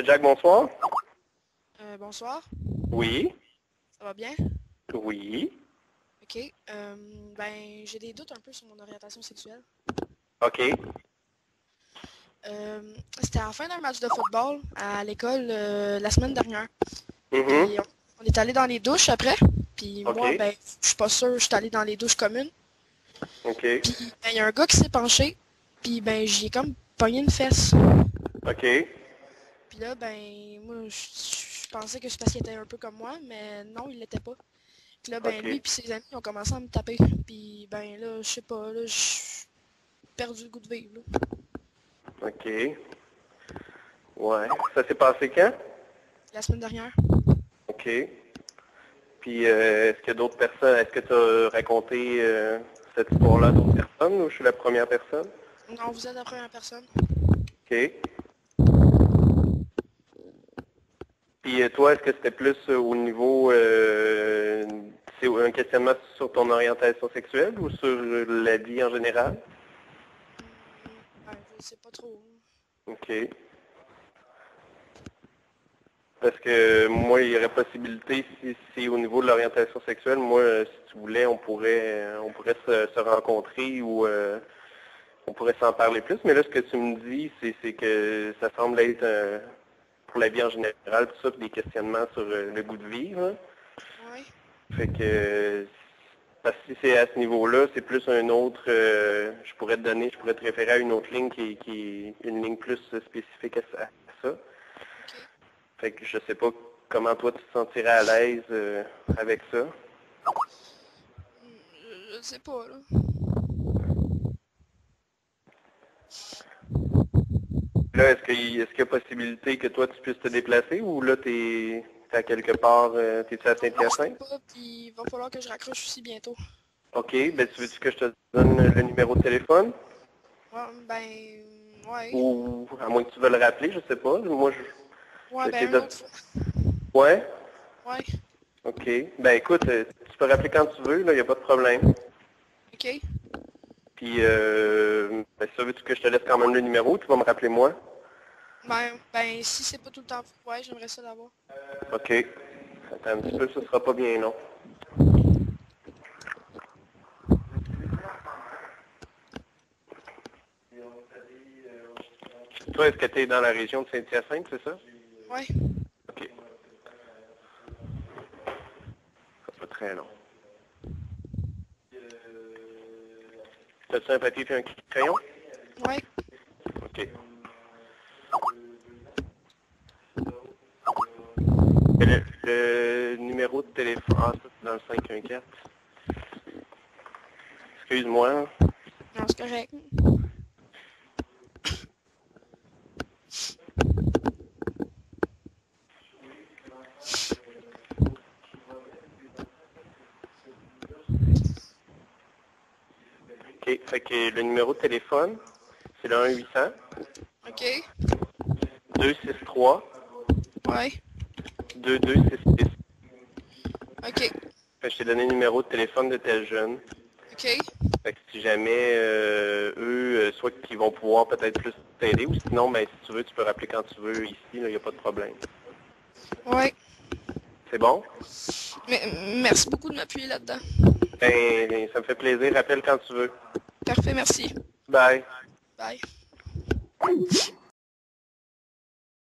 Jack, bonsoir. Bonsoir, Oui. ça va bien? Oui. Ok. Ben, j'ai des doutes un peu sur mon orientation sexuelle. OK. C'était à la fin d'un match de football à l'école la semaine dernière. Mhm. Puis on est allé dans les douches après. Puis moi, OK. ben, je suis pas sûre, je suis allée dans les douches communes. OK. Puis ben, il y a un gars qui s'est penché. Puis ben, j'ai comme pogné une fesse. OK. Puis là, ben, moi, je pensais que c'est parce qu'il était un peu comme moi, mais non, il l'était pas. Puis là, ben, lui OK. et ses amis ont commencé à me taper. Puis ben là, je sais pas, là, j'ai perdu le goût de vivre, là. OK. Ouais. Ça s'est passé quand? La semaine dernière. OK. Puis, est-ce qu'il y a d'autres personnes? Est-ce que tu as raconté cette histoire-là à d'autres personnes ou je suis la première personne? Non, vous êtes la première personne. OK. Puis, toi, est-ce que c'était plus au niveau... c'est un questionnement sur ton orientation sexuelle ou sur la vie en général? Ben, je sais pas trop. OK. Parce que moi, il y aurait possibilité, si c'est au niveau de l'orientation sexuelle, moi, si tu voulais, on pourrait se rencontrer ou on pourrait s'en parler plus. Mais là, ce que tu me dis, c'est que ça semble être pour la vie en général, tout ça, puis des questionnements sur le goût de vivre, hein. Ouais. Fait que parce que si c'est à ce niveau-là, c'est plus un autre, je pourrais te référer à une autre ligne qui est une ligne plus spécifique à ça. Ok. Fait que je sais pas comment toi tu te sentirais à l'aise avec ça. Je sais pas, là. Là, est-ce qu'il y a possibilité que toi tu puisses te déplacer ou là t'es à quelque part, t'es-tu à Non, je peux Saint-Hyacinthe? pas, puis il va falloir que je raccroche aussi bientôt. OK, ben tu veux-tu que je te donne le numéro de téléphone? Ouais, ben, ouais. Ou à moins que tu veuilles le rappeler, je sais pas. Moi je Ouais, vais essayer ben, une de. autre fois. Ouais? Ouais. OK. Ben écoute, tu peux rappeler quand tu veux, là, il n'y a pas de problème. Ok. Puis ben, ça veux-tu que je te laisse quand même le numéro, tu vas me rappeler moi? Ben, si c'est pas tout le temps, ouais, j'aimerais ça l'avoir. OK. Attends un petit peu, ça sera pas bien long. Toi, est-ce que tu es dans la région de Saint-Hyacinthe, c'est ça? Ouais. OK. C'est pas très long. As-tu un papier et un crayon? Ouais. OK. Le numéro de téléphone... Ah, ça, c'est dans le 514. Excuse-moi. Non, c'est correct. OK. Fait que le numéro de téléphone, c'est le 1-800 Ok. 263 Ouais. 2266. Ok. Fait que je t'ai donné le numéro de téléphone de tel jeune. Ok. Fait que si jamais eux, soit qu'ils vont pouvoir peut-être plus t'aider, ou sinon, ben, si tu veux, tu peux rappeler quand tu veux ici, il n'y a pas de problème. Ouais. C'est bon? Mais, merci beaucoup de m'appuyer là-dedans. Ben, ça me fait plaisir. Rappelle quand tu veux. Parfait, merci. Bye. Bye.